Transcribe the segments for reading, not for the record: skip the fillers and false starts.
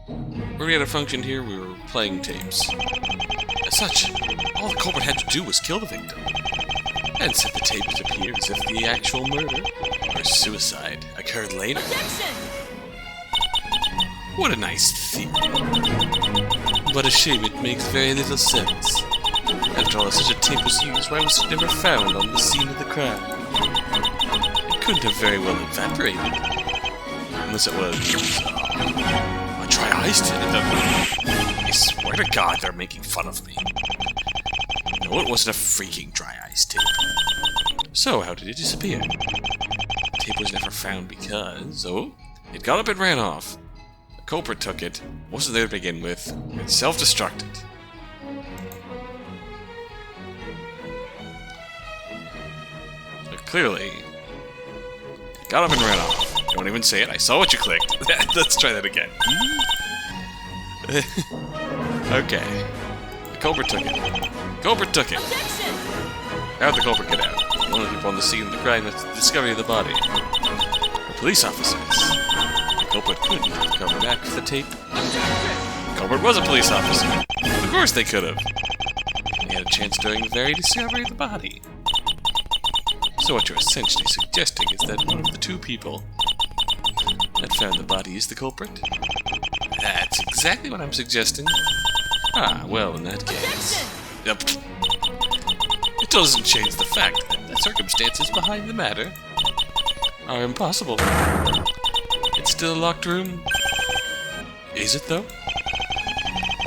When we had a function here, we were playing tapes. As such, all the culprit had to do was kill the victim, and set the tape to appear as if the actual murder or suicide occurred later. Objection! What a nice theory. What a shame it makes very little sense. After all, if such a tape was used, why was it never found on the scene of the crime? It couldn't have very well evaporated. Unless it was a dry ice tape. I swear to God, they're making fun of me. No, it wasn't a freaking dry ice tape. So, how did it disappear? The tape was never found because... oh, it got up and ran off. The culprit took it, wasn't there to begin with, and self-destructed. So clearly, it got up and ran off. Don't even say it, I saw what you clicked. Let's try that again. Okay. The culprit took it. Culprit took it. Objection! How'd the culprit get out? One of the people on the scene of the crime was the discovery of the body. The police officers. The culprit couldn't have come back with the tape. The culprit was a police officer. Of course they could have. They had a chance during the very discovery of the body. So what you're essentially suggesting is that one of the two people that found the body is the culprit? That's exactly what I'm suggesting. Ah, well, in that case... Yep. It doesn't change the fact that the circumstances behind the matter are impossible. It's still a locked room. Is it, though?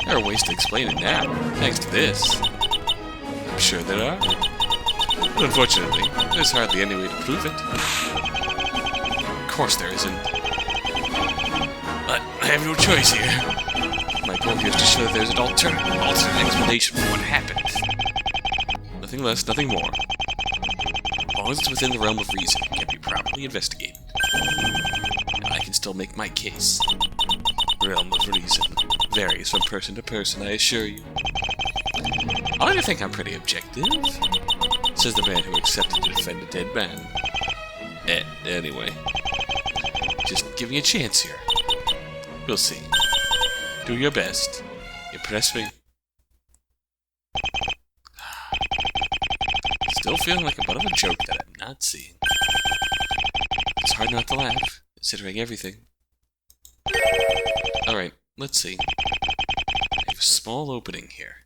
There are ways to explain it now, thanks to this. I'm sure there are. But unfortunately, there's hardly any way to prove it. Of course there isn't. But I have no choice here. My goal here is to show that there's an alternate explanation for what happened. Nothing less, nothing more. As long as it's within the realm of reason, it can be properly investigated. And I can still make my case. Realm of reason varies from person to person, I assure you. I like to think I'm pretty objective, says the man who accepted to defend a dead man. Anyway. Just give me a chance here. We'll see. Do your best. Impress me. Still feeling like a butt of a joke that I'm not seeing. It's hard not to laugh, considering everything. Alright, let's see. I have a small opening here.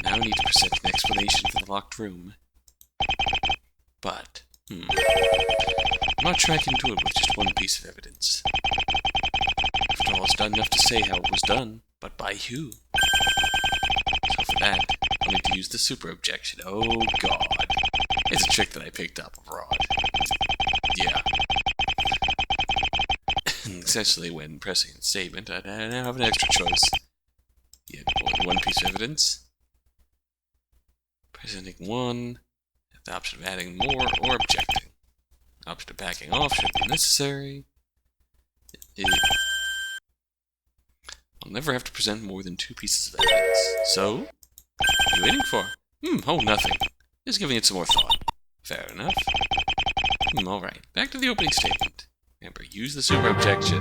Now I need to present an explanation for the locked room. But, I'm not tracking to it with just one piece of evidence. After all, it's not enough to say how it was done, but by who. So for that, I'll need to use the super objection. Oh god. It's a trick that I picked up abroad. Yeah. Essentially, when pressing the statement, I now have an extra choice. Yeah, only one piece of evidence. Presenting one, have the option of adding more or objecting. Option of backing off should be necessary. I'll never have to present more than two pieces of evidence. So, what are you waiting for? Oh, nothing. Just giving it some more thought. Fair enough. Alright, back to the opening statement. Remember, use the super objection.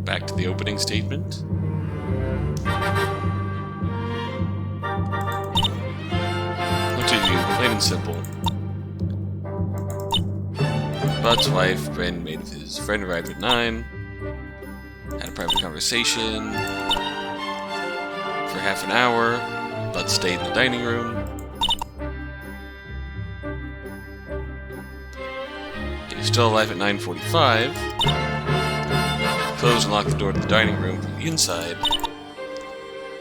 Back to the opening statement. What do you do? Plain and simple. Bud's wife, Brandon, made with his friend, arrived at 9. Had a private conversation for half an hour. Bud stayed in the dining room. He was still alive at 9:45. Closed and locked the door to the dining room from the inside.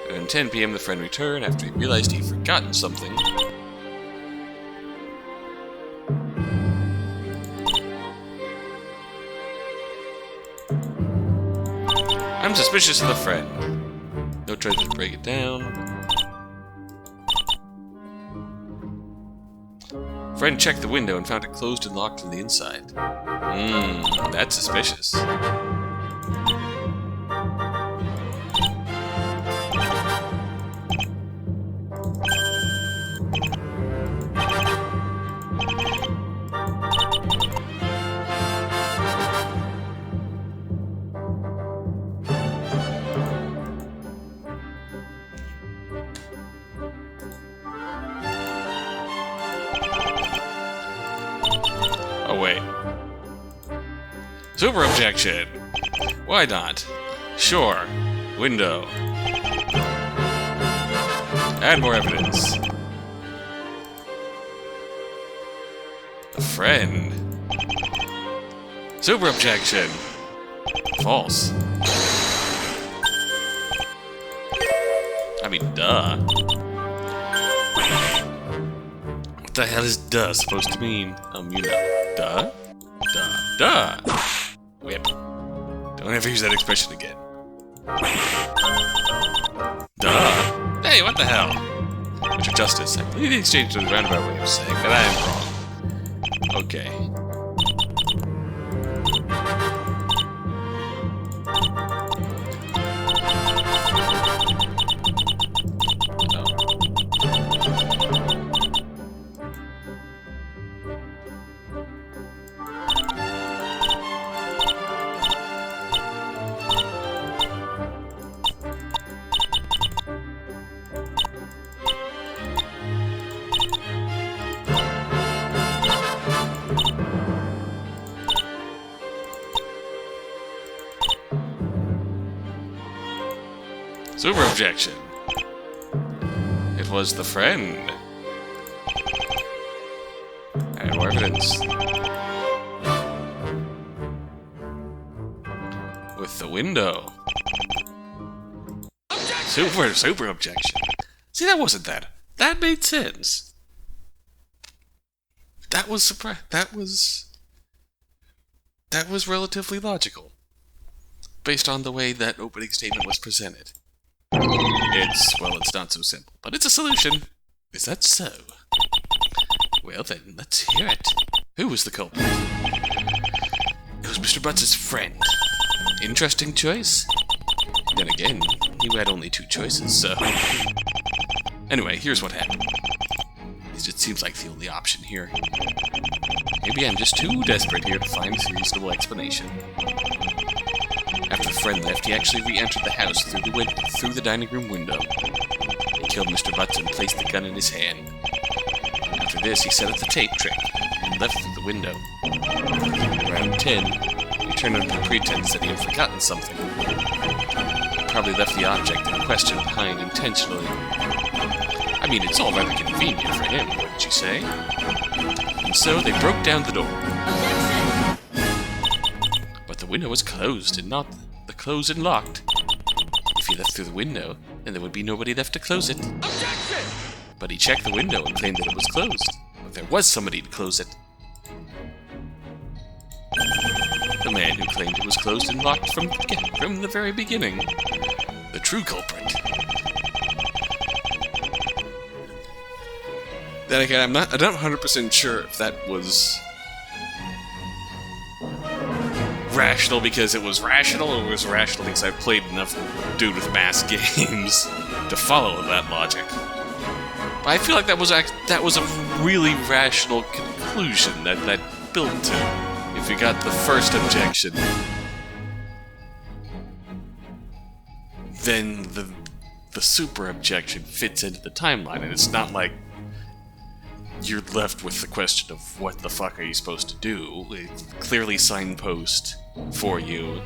Around 10 p.m. the friend returned after he realized he'd forgotten something. I'm suspicious of the friend. No tries to break it down. Friend checked the window and found it closed and locked from the inside. That's suspicious. Oh, wait. Super objection! Why not? Sure. Window. Add more evidence. A friend. Super objection. False. I mean, duh. What the hell is duh supposed to mean? You know. Duh? Duh. Duh! Whip. Don't ever use that expression again. Duh! Hey, what the hell? Mr. Justice, I believe the exchange was a roundabout way of saying that I am wrong. Okay. Super objection. It was the friend. And more evidence. With the window. Super objection. See, that wasn't that. That made sense. That was relatively logical. Based on the way that opening statement was presented. It's not so simple, but it's a solution. Is that so? Well then, let's hear it. Who was the culprit? It was Mr. Butts' friend. Interesting choice. Then again, you had only two choices, so... Anyway, here's what happened. It seems like the only option here. Maybe I'm just too desperate here to find a reasonable explanation. After the friend left, he actually re-entered the house through the dining room window. He killed Mr. Butts and placed the gun in his hand. After this, he set up the tape trick and left through the window. Around 10, he turned under the pretense that he had forgotten something. He probably left the object in question behind intentionally. I mean, it's all rather convenient for him, wouldn't you say? And so they broke down the door. But the window was closed and closed and locked. If he left through the window, then there would be nobody left to close it. Objection! But he checked the window and claimed that it was closed. But there was somebody to close it. The man who claimed it was closed and locked from the very beginning. The true culprit. Then again, I'm not 100% sure if that was rational because it was rational, or it was rational because I've played enough Dude with Mask games to follow that logic. But I feel like that was a really rational conclusion that built to. If you got the first objection, then the super objection fits into the timeline, and it's not like you're left with the question of what the fuck are you supposed to do. It's clearly signpost for you.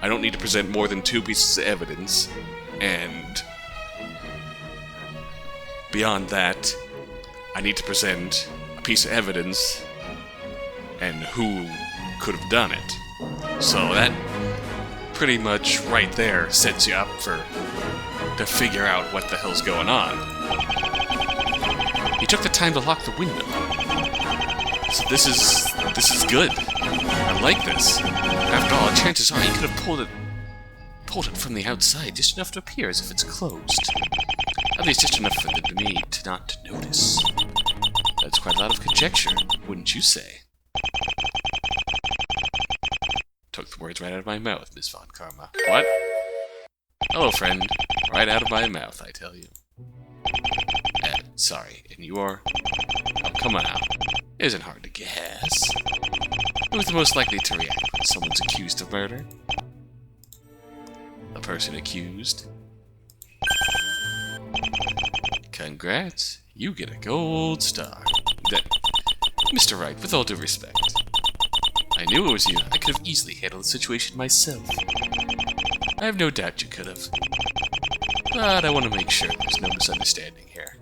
I don't need to present more than 2 pieces of evidence, and beyond that, I need to present a piece of evidence and who could have done it. So that pretty much right there sets you up to figure out what the hell's going on. He took the time to lock the window. So this is good. I like this. After all, chances are he could have pulled it from the outside just enough to appear as if it's closed. At least just enough for me to not notice. That's quite a lot of conjecture, wouldn't you say? Took the words right out of my mouth, Miss Von Karma. What? Hello, friend. Right out of my mouth, I tell you. Sorry, and you are? Oh, come on now. It isn't hard to guess. Who's the most likely to react when someone's accused of murder? The person accused. Congrats, you get a gold star. Mr. Wright, with all due respect, I knew it was you. I could have easily handled the situation myself. I have no doubt you could have. But I want to make sure there's no misunderstanding here.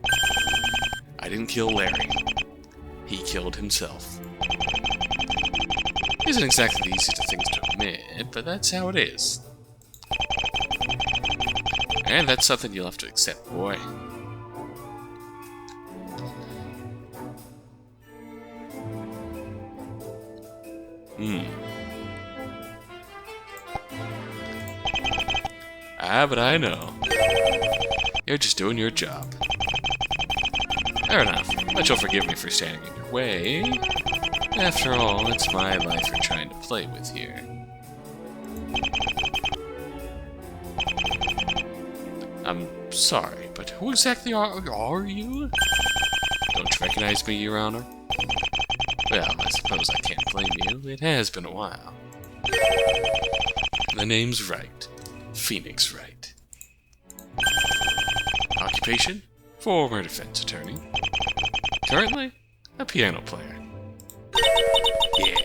I didn't kill Larry. He killed himself. Isn't exactly the easiest of things to admit, but that's how it is. And that's something you'll have to accept, boy. But I know. You're just doing your job. Fair enough, but you'll forgive me for standing in your way. After all, it's my life you're trying to play with here. I'm sorry, but who exactly are you? Don't you recognize me, Your Honor? Well, I suppose I can't blame you. It has been a while. The name's Wright. Phoenix Wright. Occupation? Former defense attorney. Currently, a piano player. Yeah.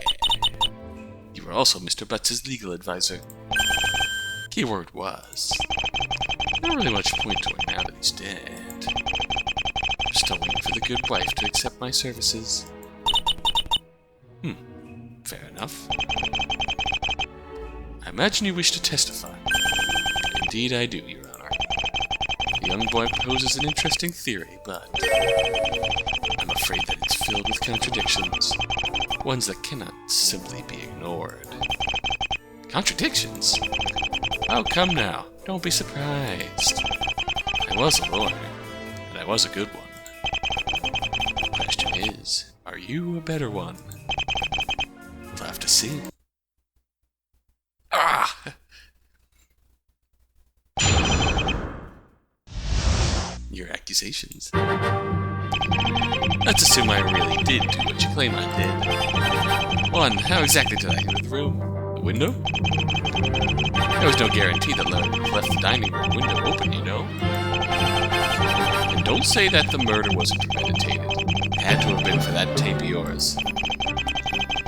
You were also Mr. Butts' legal advisor. Keyword was. Not really much point to it now that he's dead. I'm still waiting for the good wife to accept my services. Fair enough. I imagine you wish to testify. Indeed I do, Your Honor. The young boy poses an interesting theory, but I'm afraid that it's filled with contradictions. Ones that cannot simply be ignored. Contradictions? Oh, come now. Don't be surprised. I was a lawyer, and I was a good one. The question is, are you a better one? We'll have to see. Ah! Your accusations. Let's assume I really did do what you claim I did. 1. How exactly did I enter the room? The window? There was no guarantee that Larry would have left the dining room window open, you know. And don't say that the murder wasn't premeditated. It had to have been for that tape of yours.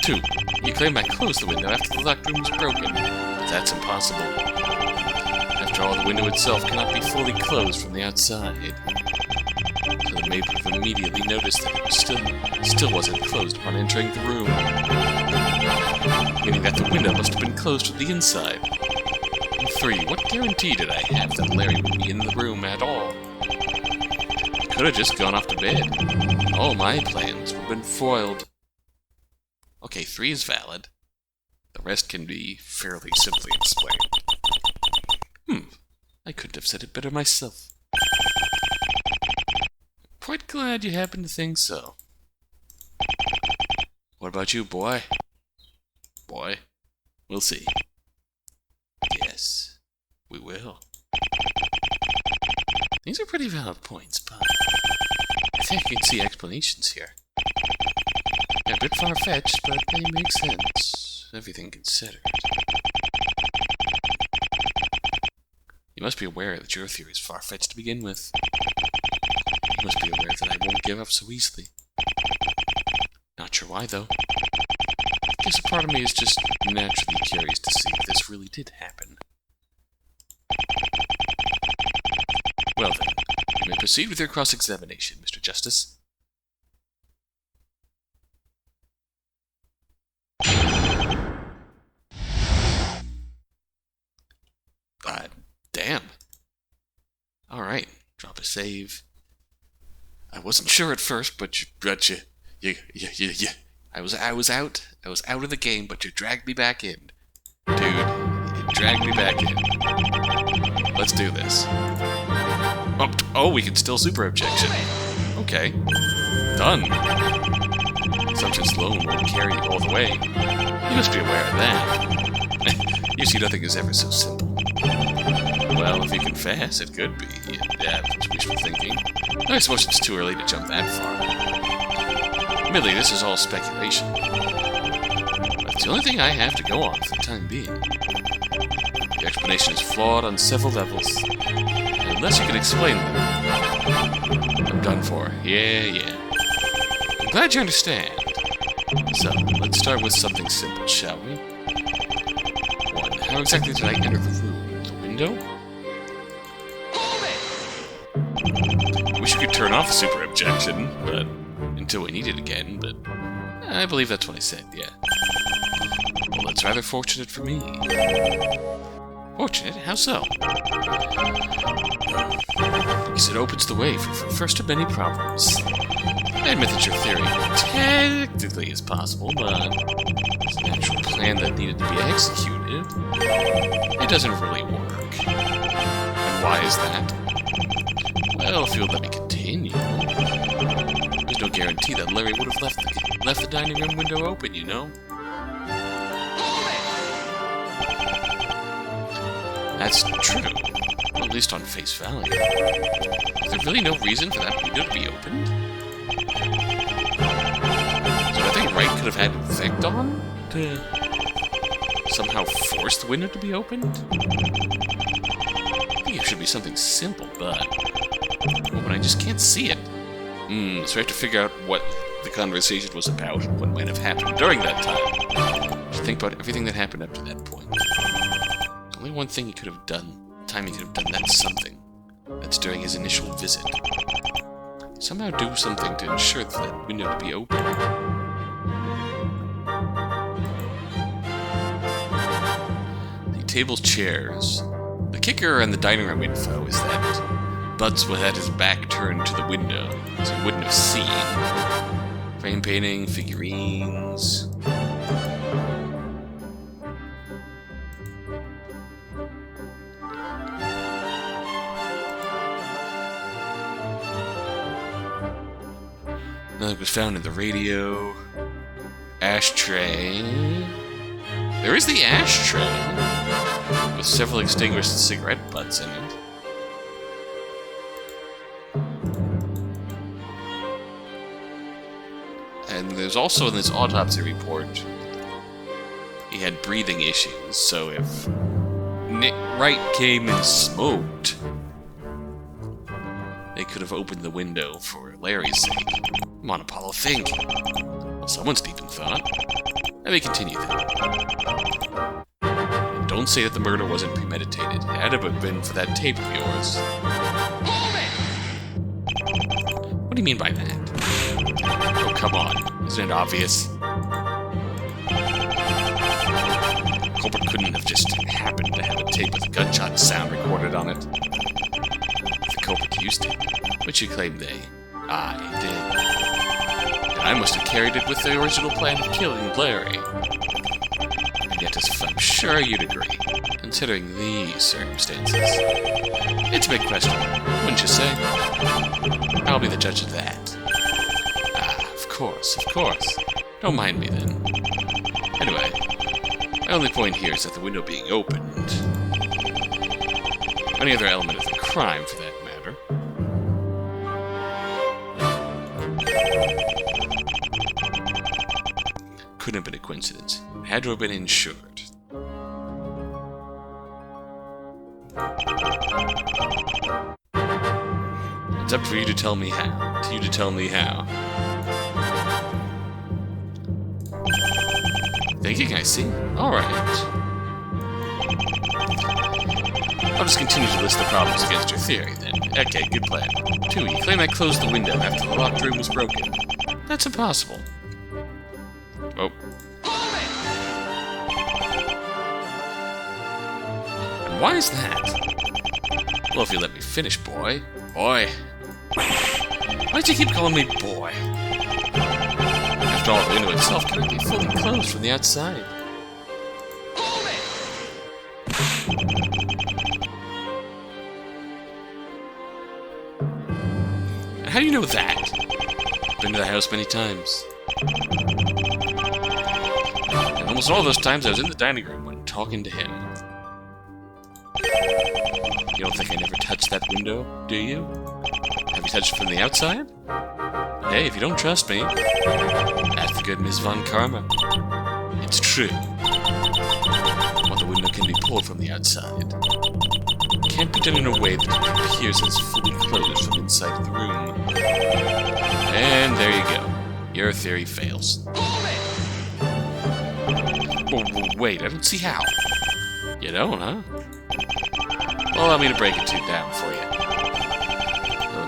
2. You claim I closed the window after the locked room was broken, but that's impossible. After all, the window itself cannot be fully closed from the outside. So the maid would have immediately noticed that it was still wasn't closed upon entering the room. Meaning that the window must have been closed from the inside. And 3. What guarantee did I have that Larry would be in the room at all? I could have just gone off to bed. All my plans would have been foiled. Okay, 3 is valid. The rest can be fairly simply explained. I couldn't have said it better myself. Quite glad you happen to think so. What about you, boy? Boy, we'll see. Yes, we will. These are pretty valid points, but I think I can see explanations here. They're a bit far-fetched, but they make sense, everything considered. You must be aware that your theory is far-fetched to begin with. You must be aware that I won't give up so easily. Not sure why, though. I guess a part of me is just naturally curious to see if this really did happen. Well then, you may proceed with your cross-examination, Mr. Justice. Damn. Alright, drop a save. I wasn't sure at first, but you. I was out of the game, but you dragged me back in. Dude, you dragged me back in. Let's do this. Oh, we can still super objection. Okay. Done. Assumption alone won't carry you all the way. You must be aware of that. You see, nothing is ever so simple. Well, if you confess, it could be. Yeah, it's wishful thinking. I suppose it's too early to jump that far. Admittedly, this is all speculation. But it's the only thing I have to go on for the time being. The explanation is flawed on several levels. And unless you can explain them, I'm done for. Yeah. I'm glad you understand. So, let's start with something simple, shall we? 1. How exactly did I enter the room? The window? I wish you could turn off super objection, but until we need it again, but I believe that's what I said, yeah. Well, that's rather fortunate for me. Fortunate? How so? Because it opens the way for the first of many problems. I admit that your theory technically is possible, but it's an actual plan that needed to be executed. It doesn't really work. And why is that? Well, if you'll let me continue, there's no guarantee that Larry would have left the dining room window open, you know? That's true, at least on face value. Is there really no reason for that window to be opened? So nothing Wright could have had an effect on to somehow force the window to be opened? I think it should be something simple, but I just can't see it. So I have to figure out what the conversation was about, what might have happened during that time. Just think about everything that happened up to that point. Only one thing he could have done. Time he could have done that something. That's during his initial visit. Somehow do something to ensure that window to be open. The tables, chairs. The kicker and the dining room info is that Butts had his back turned to the window, so he wouldn't have seen. Frame painting, figurines. Nothing was found in the radio. Ashtray. There is the ashtray, with several extinguished cigarette butts in it. And there's also in this autopsy report, he had breathing issues, so if Nick Wright came and smoked, they could have opened the window for Larry's sake. Come on, Apollo, think. Well, someone's deep in thought. Let me continue then. And don't say that the murder wasn't premeditated. It had to have been for that tape of yours. What do you mean by that? Oh, come on. Isn't it obvious? The culprit couldn't have just happened to have a tape with a gunshot sound recorded on it. The culprit used it, which you claim I did. And I must have carried it with the original plan of killing Larry. And yet, as I'm sure you'd agree, considering these circumstances, it's a big question, wouldn't you say? I'll be the judge of that. Of course. Don't mind me, then. Anyway, my only point here is that the window being opened, any other element of the crime, for that matter, couldn't have been a coincidence. It had to have been insured. It's up for you to tell me how. Thinking, I see. Alright. I'll just continue to list the problems against your theory, then. Okay, good plan. 2. You claim I closed the window after the locked room was broken. That's impossible. Oh. And why is that? Well, if you let me finish, boy. Boy. Why'd you keep calling me boy? After all, the window itself can't be fully closed from the outside. And how do you know that? Been to the house many times. And almost all those times I was in the dining room when talking to him. You don't think I never touched that window, do you? Have you touched it from the outside? Hey, if you don't trust me, ask the good Miss Von Karma. It's true. While the window can be pulled from the outside, it can't be done in a way that it appears as fully closed from inside the room. And there you go. Your theory fails. Wait, I don't see how. You don't, huh? Well, allow me to break it down for you.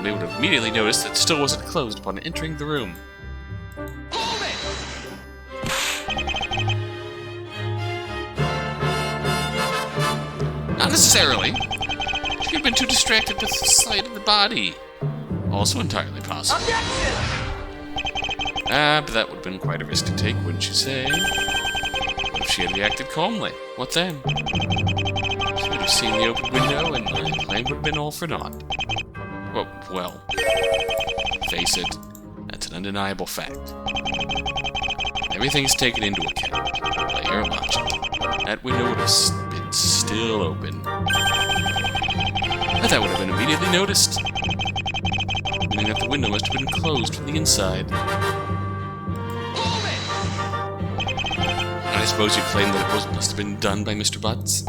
They would have immediately noticed that it still wasn't closed upon entering the room. Not necessarily. She could have been too distracted with the sight of the body. Also entirely possible. But that would have been quite a risk to take, wouldn't you say? What if she had reacted calmly? What then? She would have seen the open window, and the plan would have been all for naught. Well, face it, that's an undeniable fact. Everything's taken into account by your logic. That window would have been still open. But that would have been immediately noticed. Meaning that the window must have been closed from the inside. I suppose you claim that it must have been done by Mr. Butts?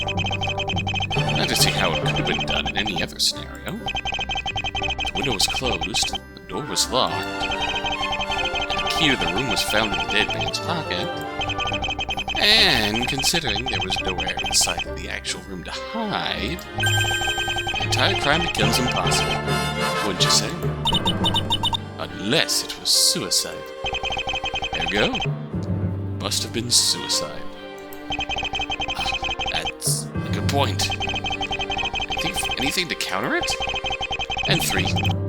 I don't see how it could have been done in any other scenario. The window was closed, the door was locked, and the key to the room was found in the dead man's pocket. And considering there was nowhere inside of the actual room to hide, the entire crime becomes impossible, wouldn't you say? Unless it was suicide. Ergo, must have been suicide. That's a good point. Anything to counter it? And 3,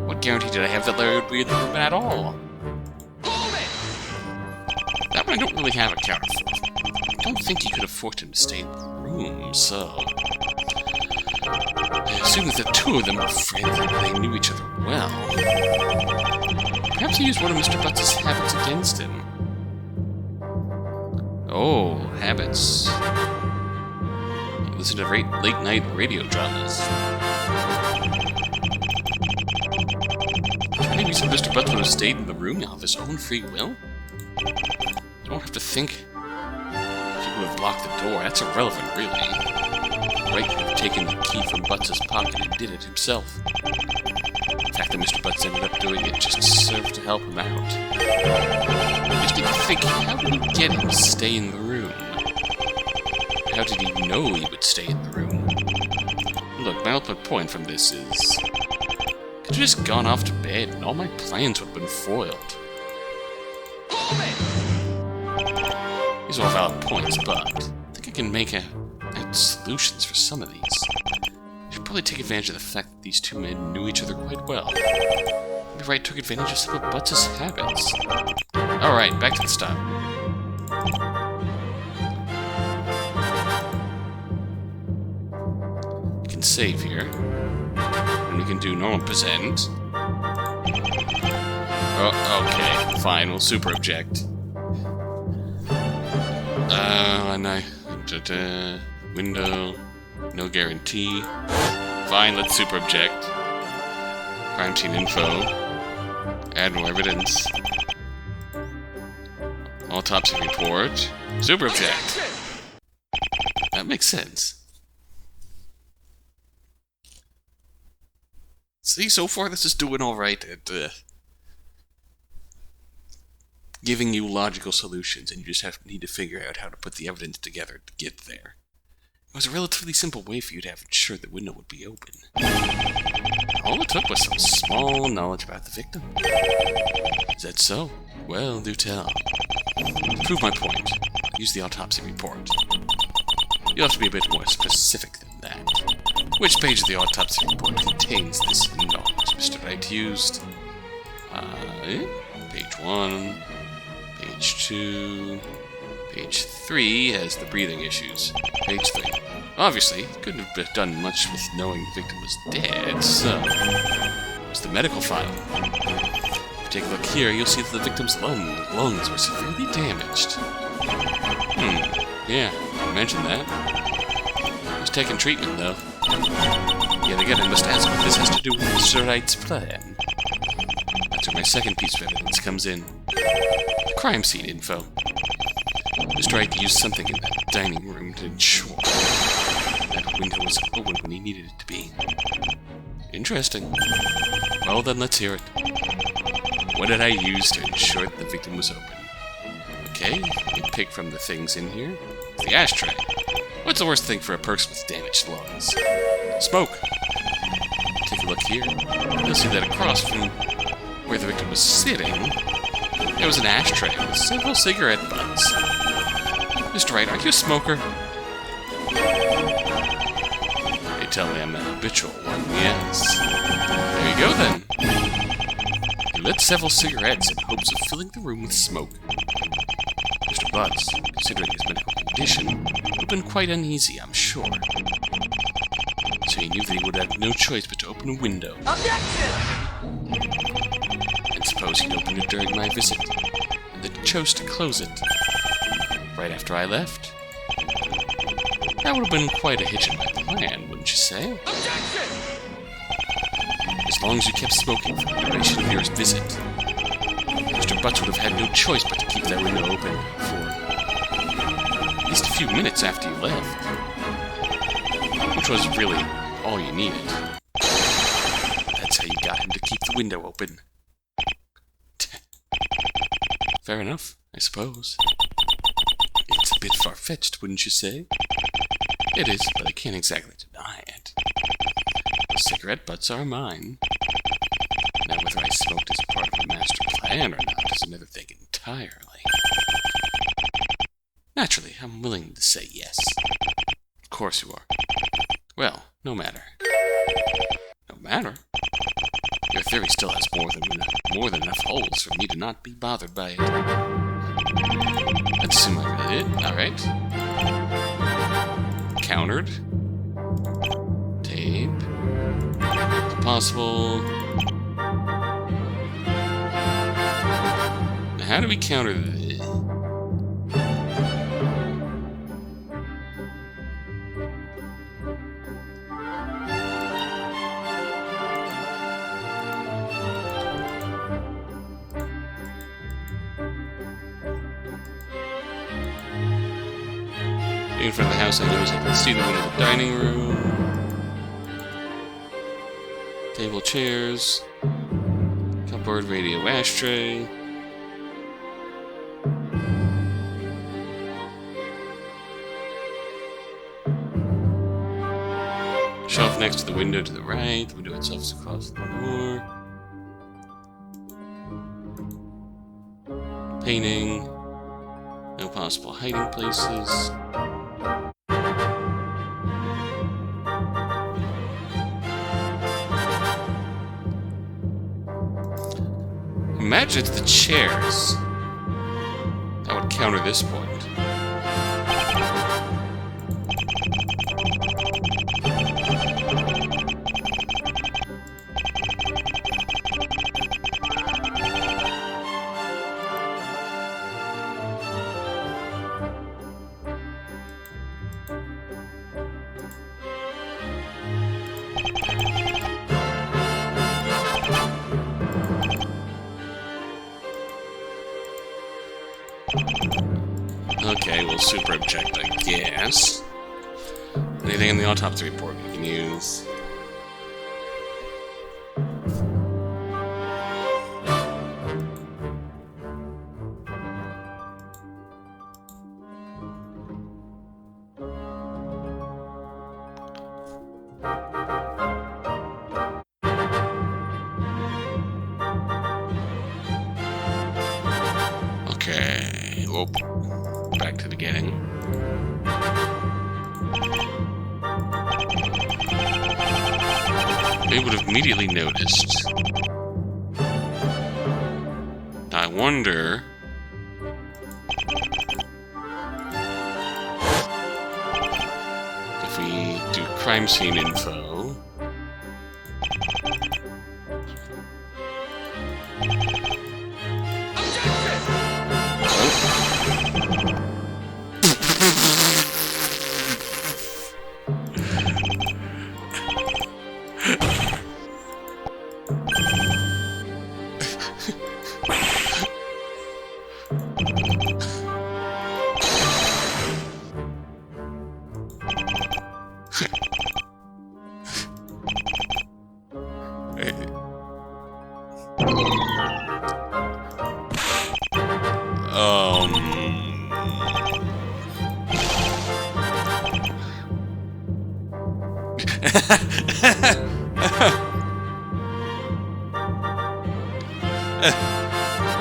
what guarantee did I have that Larry would be in the room at all? That one I don't really have a counter for. I don't think he could have forced him to stay in the room, so... I assume that the two of them were friends and they knew each other well. Perhaps he used one of Mr. Butts' habits against him. Oh, habits. You listen to late-night radio dramas. Maybe some Mr. Butts would have stayed in the room of his own free will? You don't have to think he would have locked the door. That's irrelevant, really. Wright could have taken the key from Butts' pocket and did it himself. The fact that Mr. Butts ended up doing it just served to help him out. Just need to think, how did he get him to stay in the room? How did he know he would stay in the room? Look, my ultimate point from this is... I could have just gone off to bed and all my plans would have been foiled. These are all valid points, but I think I can make solutions for some of these. I should probably take advantage of the fact that these two men knew each other quite well. Maybe Wright took advantage of some of Butts' habits. Alright, back to the start. We can save here. And we can do normal present. Oh, okay, fine, we'll super object. Window, no guarantee. Fine, let's super object. Crime scene info. Add more evidence. Autopsy report. Super object. That makes sense. See, so far this is doing alright at giving you logical solutions, and you just need to figure out how to put the evidence together to get there. It was a relatively simple way for you to have ensured the window would be open. All it took was some small knowledge about the victim. Is that so? Well, do tell. To prove my point, use the autopsy report. You'll have to be a bit more specific than that. Which page of the autopsy report contains this knowledge Mr. Wright used? Page 1, page 2, page 3 has the breathing issues. Page 3. Obviously, couldn't have done much with knowing the victim was dead, so... It's the medical file. If you take a look here, you'll see that the victim's lungs were severely damaged. Yeah, I mentioned that. He was taking treatment, though. Yet again, I must ask what this has to do with Mr. Wright's plan. That's where my second piece of evidence comes in. The crime scene info. Mr. Wright used something in that dining room to ensure that window was open when he needed it to be. Interesting. Well then, let's hear it. What did I use to ensure that the victim was open? Okay, pick from the things in here. It's the ashtray. What's the worst thing for a person with damaged lungs? Smoke. Take a look here. You'll see that across from where the victim was sitting, there was an ashtray with several cigarette butts. Mr. Wright, are you a smoker? They tell me I'm a habitual one, yes. There you go, then. He lit several cigarettes in hopes of filling the room with smoke. Mr. Butts, considering his medical condition, would have been quite uneasy, I'm sure. So he knew that he would have no choice but to open a window. Objection! And suppose he'd opened it during my visit, and then chose to close it right after I left? That would have been quite a hitch in my plan, wouldn't you say? Objection! As long as you kept smoking for the duration of your visit, Mr. Butts would have had no choice but to keep that window open for at least a few minutes after you left. Which was really all you needed. That's how you got him to keep the window open. Fair enough, I suppose. It's a bit far-fetched, wouldn't you say? It is, but I can't exactly deny it. The cigarette butts are mine. Now, whether I smoked as part of a master plan or not is another thing entirely. Naturally, I'm willing to say yes. Of course you are. Well, no matter. No matter? Your theory still has more than enough holes for me to not be bothered by it. Let's assume I read it. Alright. Countered. Tape. Possible. Now, how do we counter this? In front of the house, I notice I can see the window of the dining room. Table, chairs. Cupboard, radio, ashtray. Shelf next to the window to the right. The window itself is across the door. Painting. No possible hiding places. Imagine it's the chairs that would counter this point. Okay, we'll super object, I guess. Anything in the autopsy report we can use? Okay, well, back to the beginning. They would have immediately noticed. I wonder... if we do crime scene info...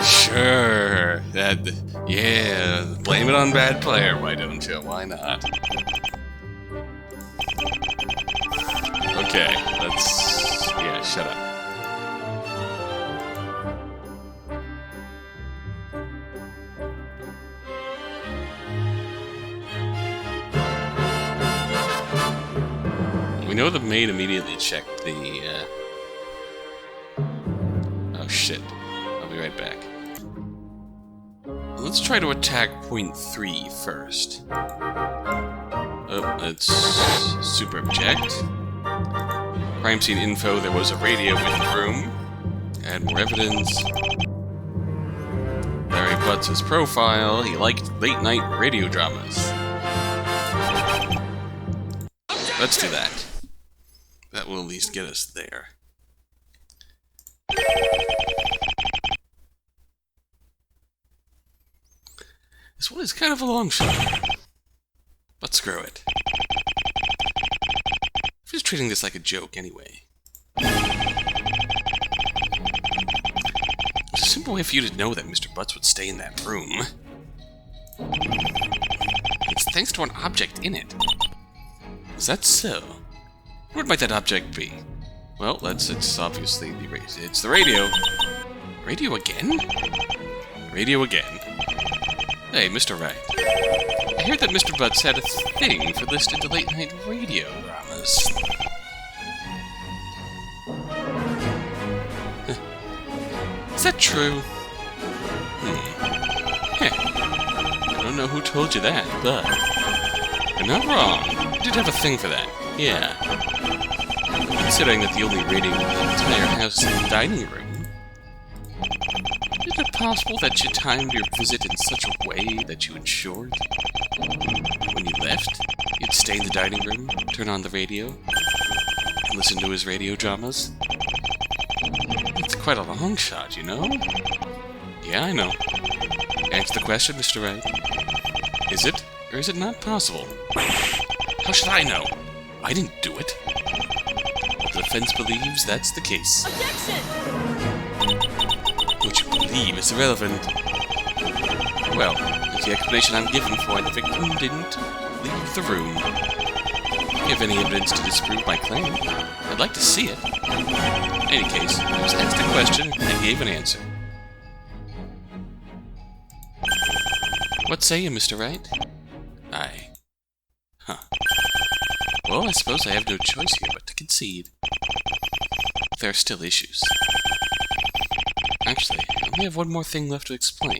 Sure. Yeah. Blame it on bad player, why don't you? Why not? Okay, let's... Yeah, shut up. We know the maid immediately checked the, Oh, shit. I'll be right back. Let's try to attack point 3 first. Oh, let's... super object. Crime scene info, there was a radio in the room. Add more evidence. Larry Butts' profile, he liked late-night radio dramas. Let's do that. That will at least get us there. This one is kind of a long shot. But screw it. I'm just treating this like a joke anyway. There's a simple way for you to know that Mr. Butts would stay in that room. It's thanks to an object in it. Is that so? What might that object be? Well, it's obviously the radio. It's the radio. Radio again? Radio again. Hey, Mr. Wright. I heard that Mr. Butts had a thing for listening to late-night radio dramas. Is that true? I don't know who told you that, but... You're not wrong. I did have a thing for that. Yeah. Considering that the only radio in the entire house is in the dining room, isn't it possible that you timed your visit in such a way that you ensured when you left, you'd stay in the dining room, turn on the radio, and listen to his radio dramas? It's quite a long shot, you know? Yeah, I know. Answer the question, Mr. Wright. Is it, or is it not possible? How should I know? I didn't do it. The defense believes that's the case. Objection! What you believe is irrelevant. Well, it's the explanation I'm given for why the victim didn't leave the room. If you have any evidence to disprove my claim, I'd like to see it. In any case, I was asked a question and I gave an answer. What say you, Mr. Wright? Aye. Huh. Well, I suppose I have no choice here but to concede. There are still issues. Actually, I only have one more thing left to explain.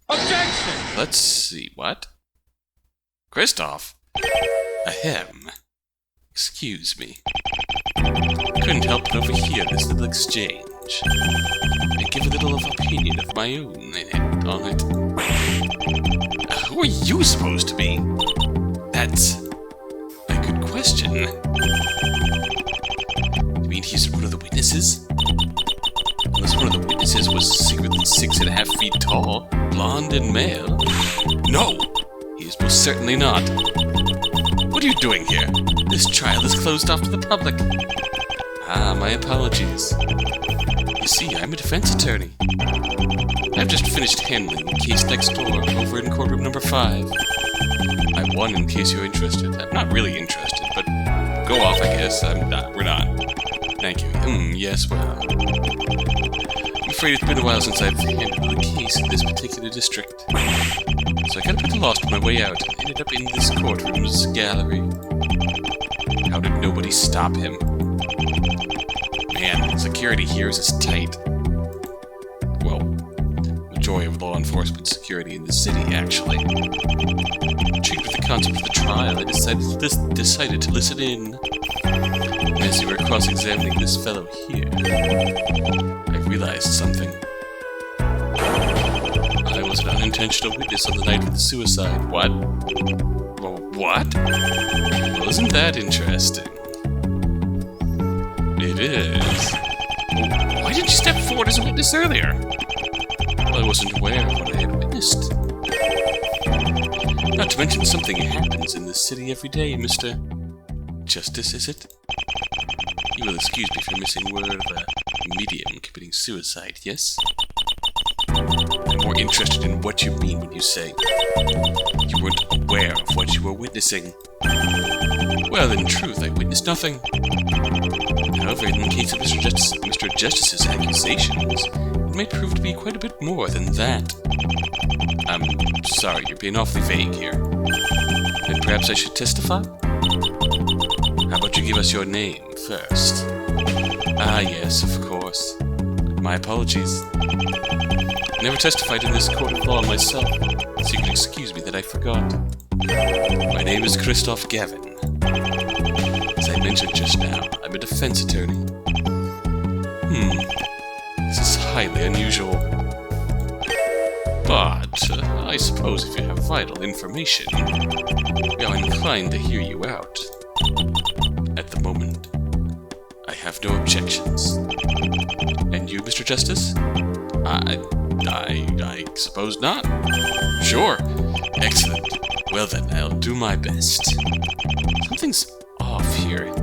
Objection! Let's see, what? Christoph? Ahem. Excuse me. Couldn't help but overhear this little exchange. And give a little of opinion of my own on it. Who are you supposed to be? That's a good question. You mean he's one of the witnesses? Unless one of the witnesses was secretly 6.5 feet tall, blonde and male? No! He is most certainly not. What are you doing here? This trial is closed off to the public. Ah, my apologies. You see, I'm a defense attorney. I've just finished handling the case next door, over in courtroom number 5. I won, in case you're interested. I'm not really interested, but go off, I guess. We're not. Thank you. Yes, well. I'm afraid it's been a while since I've handled a case in this particular district. So I kind of put the lost my way out and ended up in this courtroom's gallery. How did nobody stop him? Man, security here is as tight. Well, majority of law enforcement security in the city, actually. Intrigued with the concept of the trial, I decided to listen in. As you were cross-examining this fellow here, I realized something. I was an unintentional witness on the night of the suicide. What? What? Wasn't that interesting? It is. Why didn't you step forward as a witness earlier? Well, I wasn't aware of what I had witnessed. Not to mention something happens in this city every day, mister. Justice, is it? You will excuse me for missing word of a medium committing suicide, yes? I'm more interested in what you mean when you say you weren't aware of what you were witnessing. Well, in truth, I witnessed nothing. However, in the case of Mr. Justice's accusations, it might prove to be quite a bit more than that. I'm sorry, you're being awfully vague here. And perhaps I should testify? How about you give us your name first? Ah, yes, of course. My apologies. I never testified in this court of law myself, so you can excuse me that I forgot. My name is Christoph Gavin. As I mentioned just now, I'm a defense attorney. This is highly unusual. But I suppose if you have vital information, we are inclined to hear you out. At the moment, I have no objections. And you, Mr. Justice? I suppose not. Sure. Excellent. Well then, I'll do my best. Something's off here.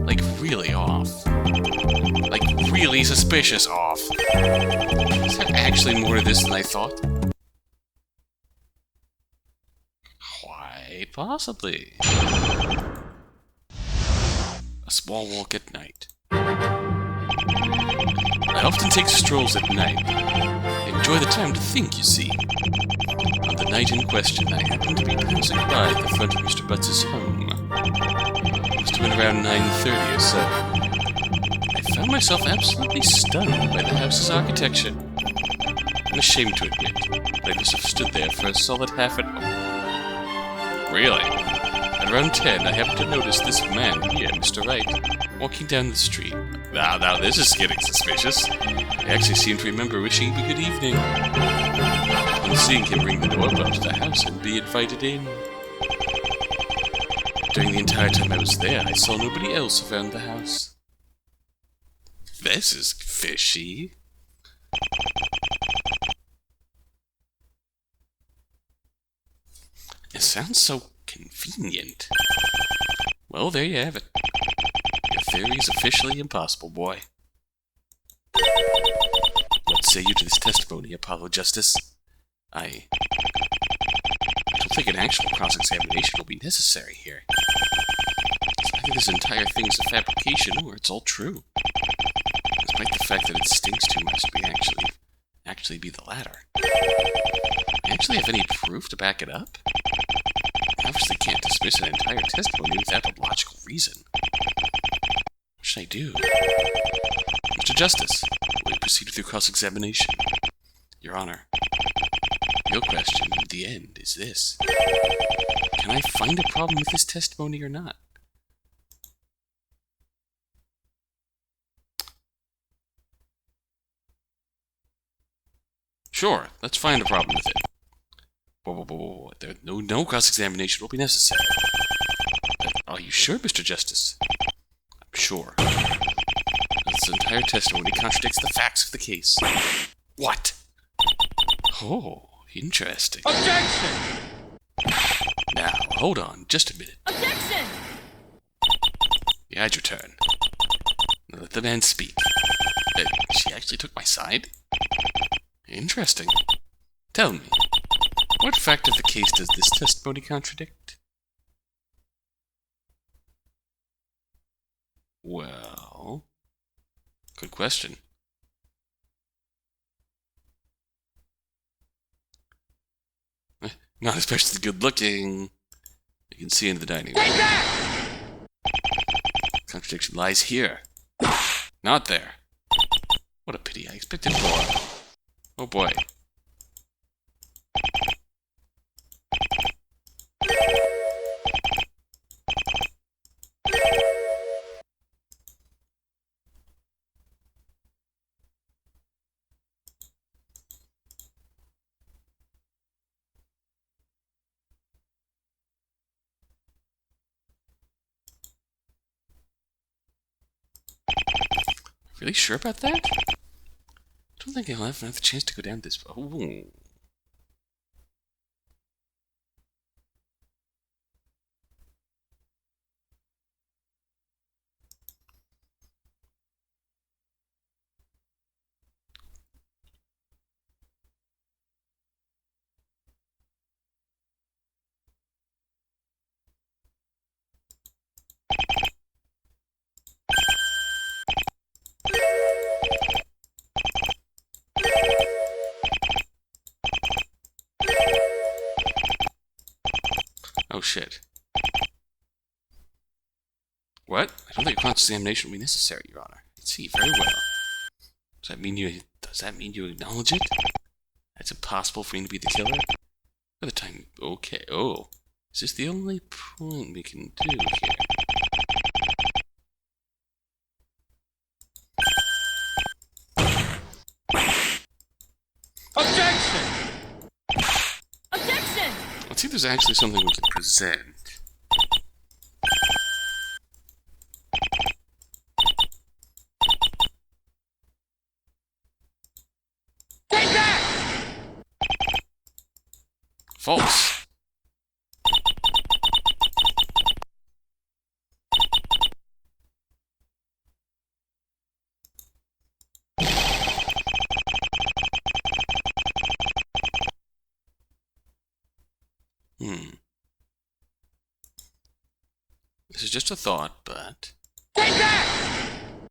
Like, really off. Like, really suspicious off. Is there actually more to this than I thought? Quite possibly. A small walk at night. I often take strolls at night. I enjoy the time to think, you see. On the night in question, I happened to be passing by the front of Mr. Butts' home. It must have been around 9:30 or so. I found myself absolutely stunned by the house's architecture. I'm ashamed to admit, but I must have stood there for a solid half an hour. Really? At around 10, I happened to notice this man here, Mr. Wright, walking down the street. Now this is getting suspicious. I actually seem to remember wishing him a good evening. And seeing him ring the doorbell to the house and be invited in. During the entire time I was there, I saw nobody else around the house. This is fishy. It sounds so convenient. Well, there you have it. Your theory is officially impossible, boy. What say you to this testimony, Apollo Justice? I don't think an actual cross-examination will be necessary here. Either this entire thing's a fabrication, or it's all true. Despite the fact that it stinks too much to be actually be the latter. Do you actually have any proof to back it up? I obviously can't dismiss an entire testimony without a logical reason. What should I do? Mr. Justice, will you proceed with your cross-examination? Your Honor, your question, in the end, is this. Can I find a problem with this testimony or not? Sure, let's find a problem with it. Whoa. No cross-examination will be necessary. Are you sure, Mr. Justice? I'm sure. This entire testimony contradicts the facts of the case. What? Oh, interesting. Objection! Now, hold on, just a minute. Objection! You had your turn. Now let the man speak. She actually took my side? Interesting. Tell me, what fact of the case does this testimony contradict? Well, good question. Not especially good looking. You can see into the dining room. Contradiction lies here. Not there. What a pity. I expected more. Oh boy. Really sure about that? I don't think I'll ever have the chance to go down this. Oh. Oh, shit. What? I don't think a cross-examination will be necessary, Your Honor. I see, very well. Does that mean you acknowledge it? It's impossible for me to be the killer? For the time... Okay. Oh. Is this the only point we can do here? Objection! Objection! Let's see if there's actually something we can present. Take that! False. This is just a thought, but... Take that!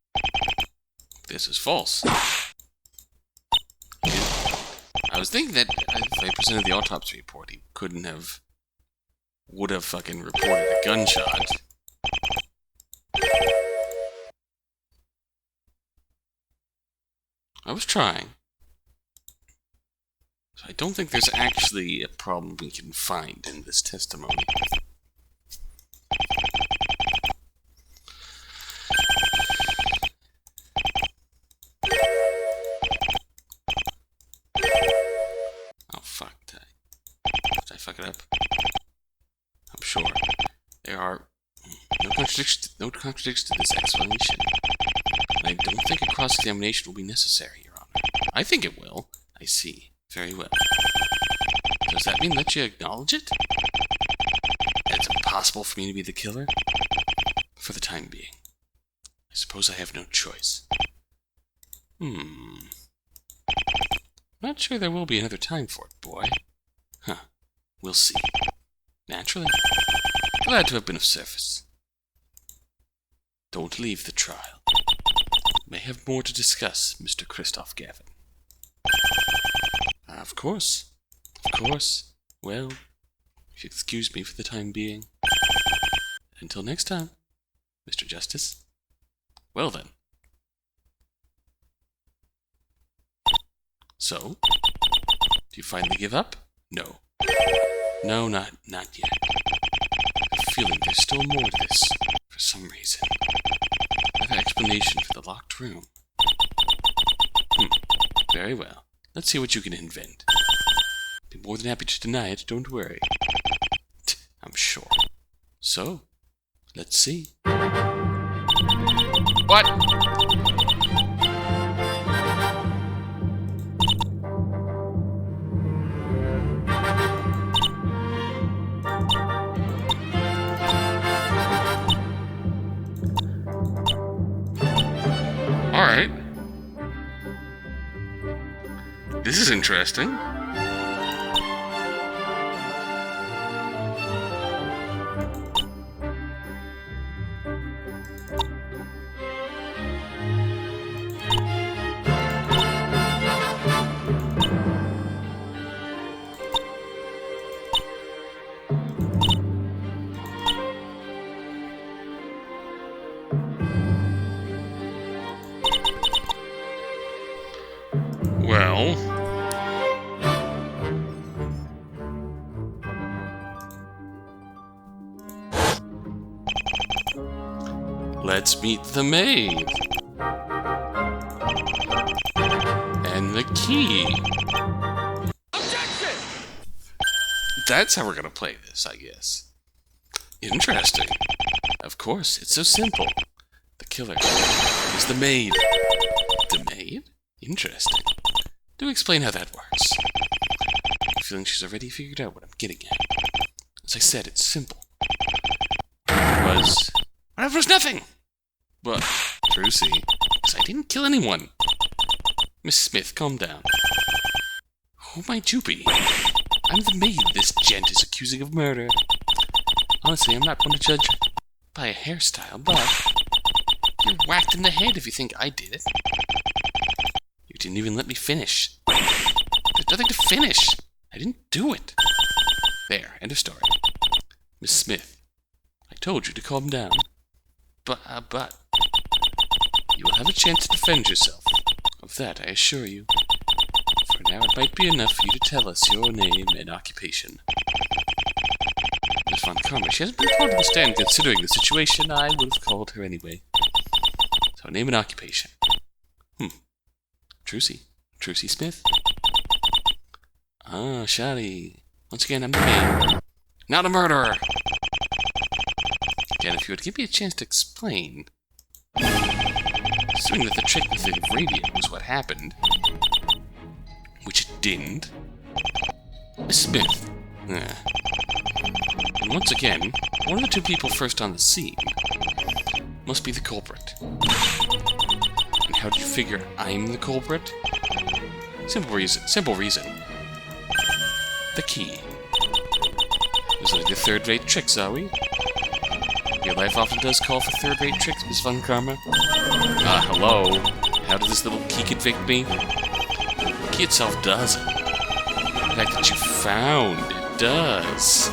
This is false. I was thinking that if I presented the autopsy report, he would have fucking reported a gunshot. I was trying. So I don't think there's actually a problem we can find in this testimony. Oh fuck, did I fuck it up? I'm sure. There are no contradictions to this explanation. I don't think a cross-examination will be necessary, Your Honor. I think it will. I see. Very well. Does that mean that you acknowledge it? That it's impossible for me to be the killer? For the time being. I suppose I have no choice. Not sure there will be another time for it, boy. Huh. We'll see. Naturally. Glad to have been of service. Don't leave the trial. May have more to discuss, Mr. Christoph Gavin. Of course. Of course. Well, if you excuse me for the time being. Until next time, Mr. Justice. Well then. So, do you finally give up? No. No, not yet. I'm feeling there's still more to this, for some reason. I have an explanation for the locked room. Very well. Let's see what you can invent. Be more than happy to deny it, don't worry. I'm sure. So, let's see. What? Alright. This is interesting. Well, let's meet the maid. And the key. Objection! That's how we're gonna play this, I guess. Interesting. Of course, it's so simple. The killer is the maid. The maid? Interesting. Do explain how that works. I'm feeling she's already figured out what I'm getting at. As I said, it's simple. It was nothing! But, true see, because I didn't kill anyone. Miss Smith, calm down. Who might you be? I'm the maid this gent is accusing of murder. Honestly, I'm not going to judge by a hairstyle, but you're whacked in the head if you think I did it. You didn't even let me finish. There's nothing to finish. I didn't do it. There, end of story. Miss Smith, I told you to calm down. But... You will have a chance to defend yourself. Of that, I assure you. For now, it might be enough for you to tell us your name and occupation. Miss Von Karma, she hasn't been called to the stand. Considering the situation, I would have called her anyway. So, name and occupation. Trucy Smith? Ah, shoddy. Once again, I'm the man. Not a murderer! Again, if you would give me a chance to explain. Assuming that the trick with the radio was what happened, which it didn't. Miss Smith. And once again, one of the two people first on the scene must be the culprit. And how did you figure I'm the culprit? Simple reason. The key. Those are the third-rate tricks, are we? Your life often does call for third-rate tricks, Miss Von Karma. Hello. How did this little key convict me? The key itself doesn't. The fact that you found it does.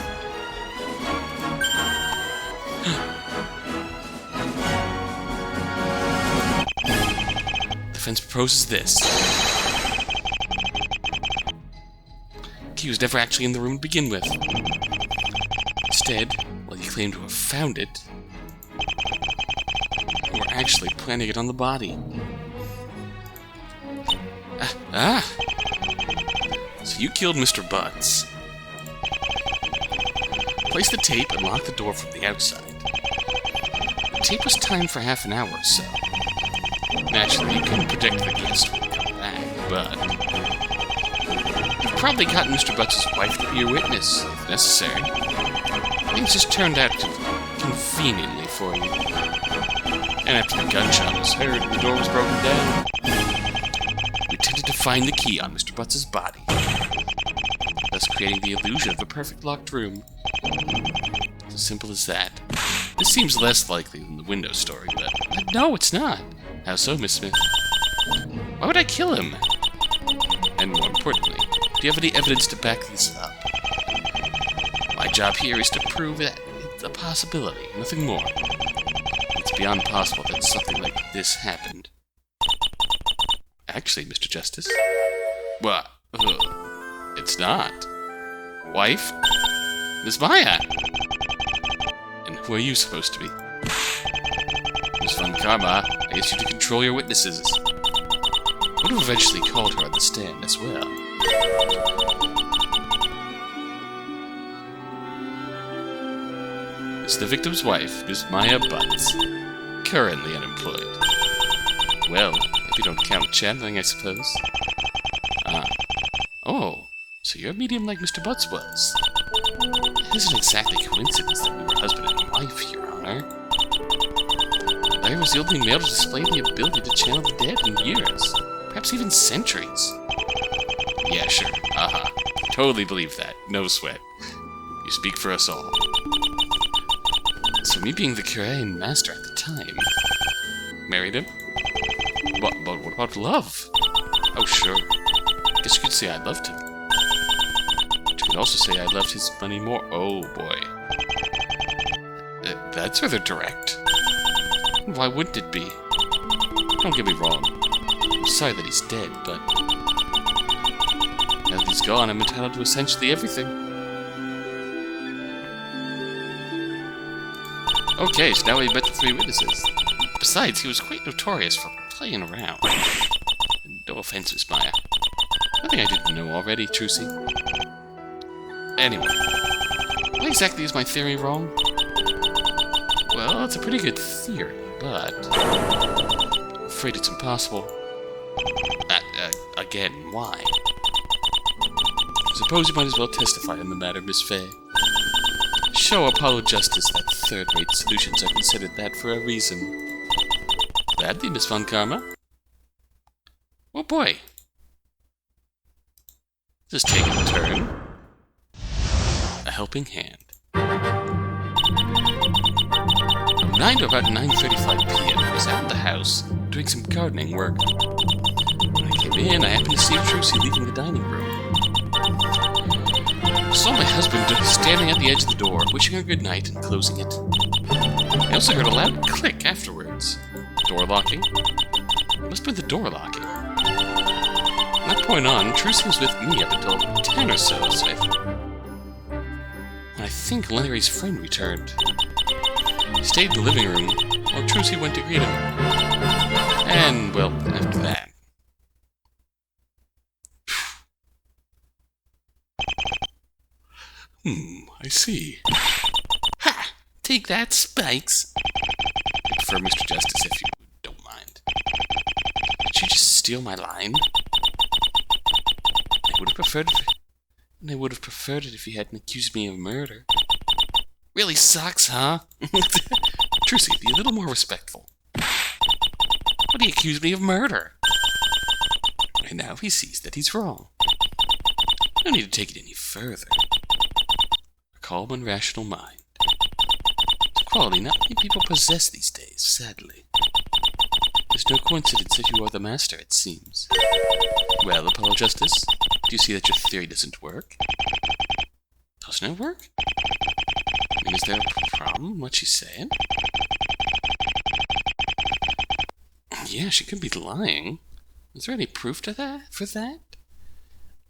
Defense proposes this. The key was never actually in the room to begin with. Instead, while you claim to have found it, you were actually planting it on the body. So you killed Mr. Butts. Placed the tape and locked the door from the outside. The tape was timed for half an hour or so. Naturally, you couldn't predict the guest would come back, but you've probably gotten Mr. Butts' wife to be your witness, if necessary. Things just turned out conveniently for you. And after the gunshot was heard and the door was broken down, you attempted to find the key on Mr. Butts' body, thus creating the illusion of a perfect locked room. It's as simple as that. This seems less likely than the window story, but no, it's not. How so, Miss Smith? Why would I kill him? And more importantly, do you have any evidence to back this up? My job here is to prove that it's a possibility, nothing more. It's beyond possible that something like this happened. Actually, Mr. Justice? Well, it's not. Wife? Miss Maya! And who are you supposed to be? Miss Von Karma, I asked you to control your witnesses. I would have eventually called her on the stand as well. It's the victim's wife, Miss Maya Butts, currently unemployed. Well, if you don't count channeling, I suppose. Oh, so you're a medium like Mr. Butts was. It isn't exactly coincidence that we were husband and wife, Your Honor. I was the only male to display the ability to channel the dead in years, perhaps even centuries. Yeah, sure, totally believe that, no sweat. You speak for us all. So me being the curé and master at the time, married him? But what about love? Oh, sure. Guess you could say I loved him. But you could also say I loved his money more. Oh, boy. That's rather direct. Why wouldn't it be? Don't get me wrong. I'm sorry that he's dead, but now that he's gone, I'm entitled to essentially everything. Okay, so now we met the three witnesses. Besides, he was quite notorious for playing around. No offense, Miss Maya. Nothing I didn't know already, Trucy. Anyway, why exactly is my theory wrong? Well, it's a pretty good theory, but I'm afraid it's impossible. Again, why? Suppose you might as well testify on the matter, Miss Fay. Show Apollo Justice that third-rate solutions are considered that for a reason. Badly, Miss Von Karma? Oh boy. Just taking a turn. A helping hand. From 9 to about 9:35 p.m. I was out of the house, doing some gardening work. When I came in, I happened to see Trucy leaving the dining room. saw my husband standing at the edge of the door, wishing her good night and closing it. I also heard a loud click afterwards. Door locking? Must have been the door locking. From that point on, Trucy was with me up until 10 or so, I think Larry's friend returned. He stayed in the living room while Trucy went to greet him. And, well, after that. I see. Ha! Take that, Spikes! I prefer Mr. Justice if you don't mind. Did you just steal my line? I would have preferred it if you hadn't accused me of murder. Really sucks, huh? Trucy, be a little more respectful. But he accused me of murder. And now he sees that he's wrong. No need to take it any further. A calm and rational mind. It's a quality not many people possess these days, sadly. There's no coincidence that you are the master, it seems. Well, Apollo Justice, do you see that your theory doesn't work? Doesn't it work? I mean, is there a problem? What she's saying? Yeah, she could be lying. Is there any proof to that? For that?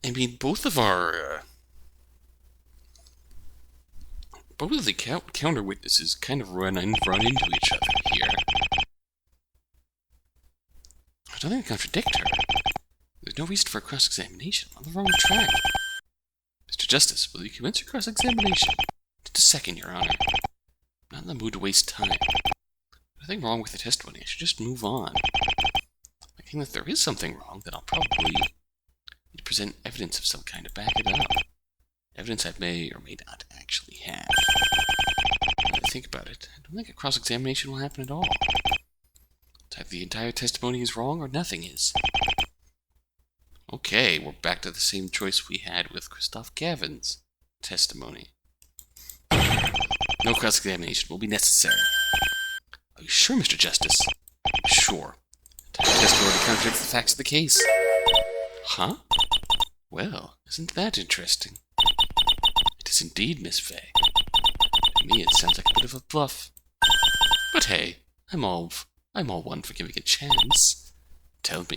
I mean, both of the counter witnesses kind of run into each other here. I don't think I contradict her. There's no reason for a cross-examination. I'm on the wrong track. Mr. Justice, will you commence your cross-examination? Just a second, Your Honor. I'm not in the mood to waste time. There's nothing wrong with the testimony. I should just move on. I think that there is something wrong, then I'll probably need to present evidence of some kind to back it up. Evidence I may or may not actually have. Now that I think about it, I don't think a cross-examination will happen at all. Either the entire testimony is wrong or nothing is. Okay, we're back to the same choice we had with Christoph Gavin's testimony. No cross-examination will be necessary. Are you sure, Mr. Justice? I'm sure. The testimony contradicts the facts of the case. Huh? Well, isn't that interesting? It is indeed, Miss Fay. To me, it sounds like a bit of a bluff. But hey, I'm all one for giving a chance. Tell me,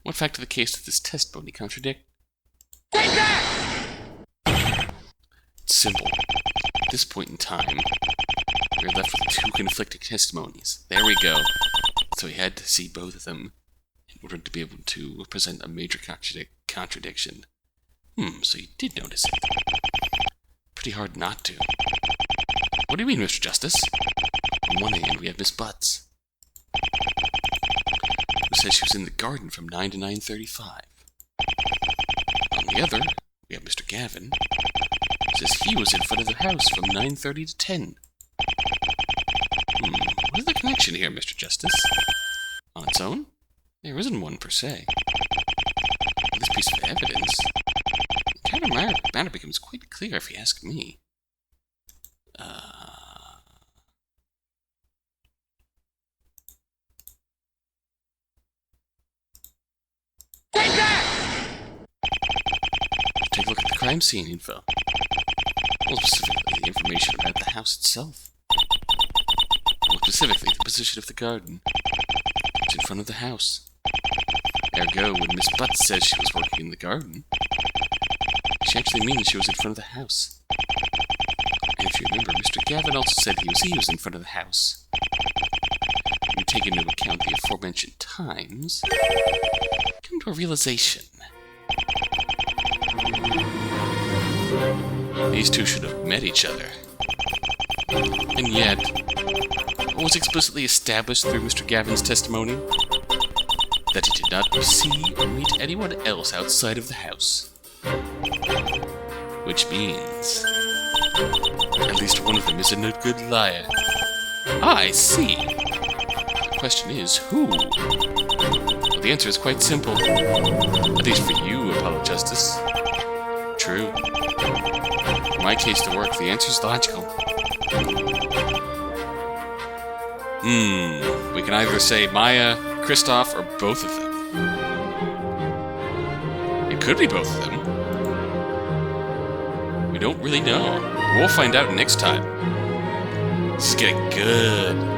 what fact of the case does this testimony contradict? Take that! It's simple. At this point in time, we're left with two conflicting testimonies. There we go. So we had to see both of them in order to be able to present a major contradiction. So you did notice it. Pretty hard not to. What do you mean, Mr. Justice? On one hand, we have Miss Butts, who says she was in the garden from 9 to 9:35. On the other, we have Mr. Gavin, who says he was in front of the house from 9:30 to 10. What is the connection here, Mr. Justice? On its own, there isn't one per se. With this piece of evidence, the matter becomes quite clear if you ask me. Take that! Take a look at the crime scene info. More specifically, the information about the house itself. More specifically, the position of the garden. It's in front of the house. Ergo, when Miss Butts says she was working in the garden, she actually means she was in front of the house. And if you remember, Mr. Gavin also said he was in front of the house. When you take into account the aforementioned times, come to a realization. These two should have met each other. And yet, what was explicitly established through Mr. Gavin's testimony? That he did not see or meet anyone else outside of the house. Which means, at least one of them isn't a good liar. Ah, I see. The question is, who? Well, the answer is quite simple. At least for you, Apollo Justice. True. For my case to work, the answer is logical. We can either say Maya, Christoph, or both of them. It could be both of them. don't really know. We'll find out next time. This is getting good.